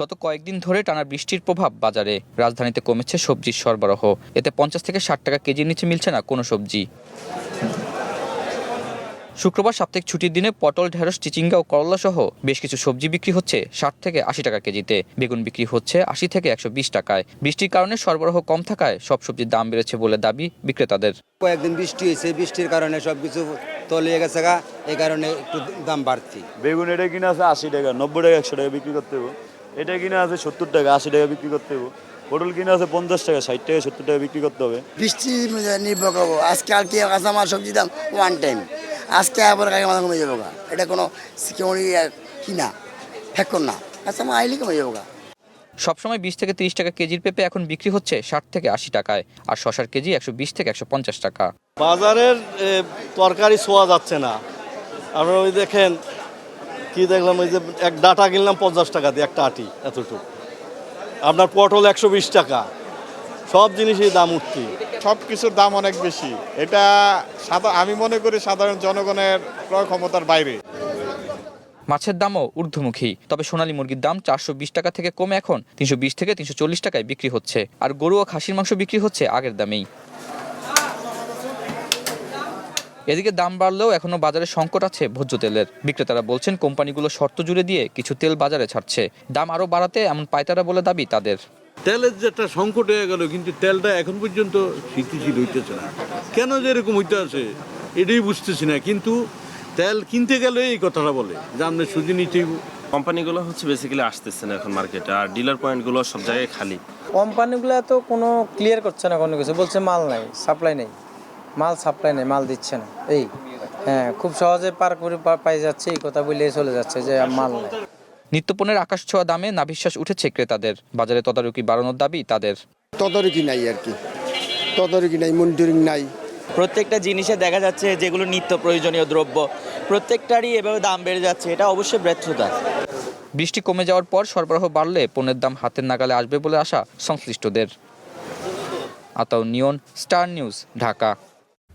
গত কয়েকদিন ধরে টানা বৃষ্টির প্রভাব বাজারে। রাজধানীতে কমেছে সবজির সরবরাহ। এতে 50 থেকে 60 টাকা কেজির নিচে মিলছে না কোনো সবজি। শুক্রবার সাপ্তাহিক ছুটির দিনে পটল, ঢেঁড়স, চিচিঙ্গা ও করলা সহ বেশ কিছু সবজি বিক্রি হচ্ছে 60 থেকে 80 টাকা কেজিতে। বেগুন বিক্রি হচ্ছে 80 থেকে 120 টাকায়। বৃষ্টির কারণে সরবরাহ কম থাকায় সব সবজির দাম বেড়েছে বলে দাবি বিক্রেতাদের। কয়েকদিন বৃষ্টি হয়েছে, বৃষ্টির কারণে সবকিছু তলিয়ে গেছে, এই কারণে একটু দাম বাড়তি। বেগুন এটা কিনা আছে 80 টাকা, 90 টাকা, 100 টাকা বিক্রি করতে হবে। এটা কিনা আছে 70 টাকা, 80 টাকা বিক্রি করতে হবে। পটল কিনা আছে 50 টাকা, 60 টাকা, 70 টাকা বিক্রি করতে হবে। বৃষ্টি নির্ভর করবো। আজকে আর কি কাঁচামাল সবজির দাম ওয়ান টাইম, আজকে আবার কাঁচামাল কমে যাবো, এটা কোনো কিনা ফ্যাক্টর না, কাঁচামাল আইলে কমে যাবো। সবসময় 20 থেকে 30 টাকা কেজির পেঁপে এখন বিক্রি হচ্ছে 60 থেকে 80 টাকায়, আর শসার কেজি 120 থেকে 150 টাকা। বাজারের তরকারি ছোঁয়া যাচ্ছে না। আপনারা ওই দেখেন, কি দেখলাম, ওই যে এক ডাটা কিনলাম 50 টাকা দিয়ে, একটা আটি এতটুকু। আপনার পটল 120 টাকা, সব জিনিসের দাম উঠতি। সব কিছুর দাম অনেক বেশি। এটা আমি মনে করি সাধারণ জনগণের ক্রয় ক্ষমতার বাইরে। মাছের দামও ঊর্ধ্বমুখী। তবে সোনালী মুরগির দাম 420 টাকা থেকে কমে এখন 320 থেকে 340 টাকায় বিক্রি হচ্ছে, আর গরু ও খাসির মাংস বিক্রি হচ্ছে আগের দামেই। এদিকে দাম বাড়লেও এখনো বাজারে সংকট আছে ভোজ্য তেলের। বিক্রেতারা বলছেন কোম্পানিগুলো শর্ত জুড়ে দিয়ে কিছু তেল বাজারে ছাড়ছে। দাম আরও বাড়াতে এমন পায়তারা বলে দাবি তাদের। তেলের যে একটা সংকট হয়ে গেল, কিন্তু তেলটা এখন পর্যন্ত স্থিতিশীল হইতেছে না। কেন যে এরকম হইতে আছে এটাই বুঝতেছি না। কিন্তু তেল কিনতে গেলে এই কথাটা বলে যে আপনি সুজি নিতেই। কোম্পানিগুলো বেসিক্যালি আসতেছে না এখন মার্কেটে, আর ডিলার পয়েন্টগুলো সব জায়গায় খালি। কোম্পানিগুলো তো কোনো ক্লিয়ার করছে না, কোনো কিছু বলছে মাল নাই, সাপ্লাই নেই, মাল সাপ্লাই নেই, মাল দিচ্ছে না। খুব সহজে পার করে পাই যাচ্ছে, এই কথা বলে চলে যাচ্ছে যে মাল নেই। নিত্যপণ্যের আকাশ ছোঁয়া দামে নাভিশ্বাস উঠেছে ক্রেতাদের। বাজারে তদারকি বাড়ানোর দাবি তাদের। তদারকি নাই আর কি, তদারকি নাই, মনিটরিং নাই। প্রত্যেকটা জিনিসে দেখা যাচ্ছে যেগুলো নিত্য প্রয়োজনীয় দ্রব্য, প্রত্যেকটারই এভাবে দাম বেড়ে যাচ্ছে, এটা অবশ্যই ব্যর্থতা। বৃষ্টি কমে যাওয়ার পর সরবরাহ বাড়লে পণ্যের দাম হাতের নাগালে আসবে বলে আশা সংশ্লিষ্টদের। আতাউর নিয়ন, স্টার নিউজ, ঢাকা।